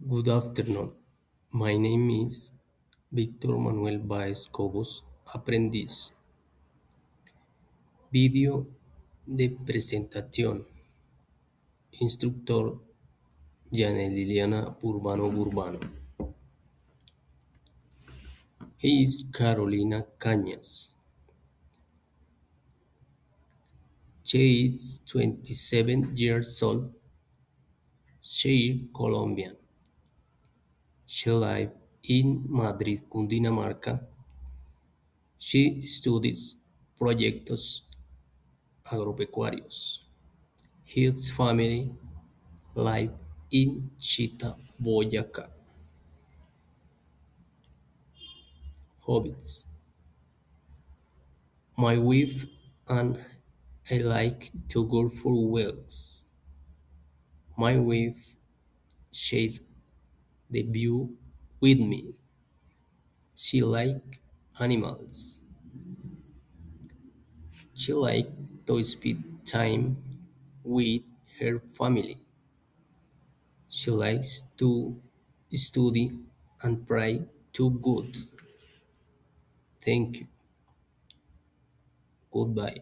Good afternoon. My name is Víctor Manuel Baez Cobos, aprendiz. Vídeo de presentación. Instructor Janet Liliana Urbano Burbano. He is Carolina Cañas. She is 27 years old. She is Colombian. She lives in Madrid, Cundinamarca. She studies proyectos agropecuarios. His family live in Chita, Boyacá. Hobbies. My wife and I like to go for walks. My wife shares the view with me. She like animals. She like to spend time with her family. She likes to study and pray to God. Thank you. Goodbye.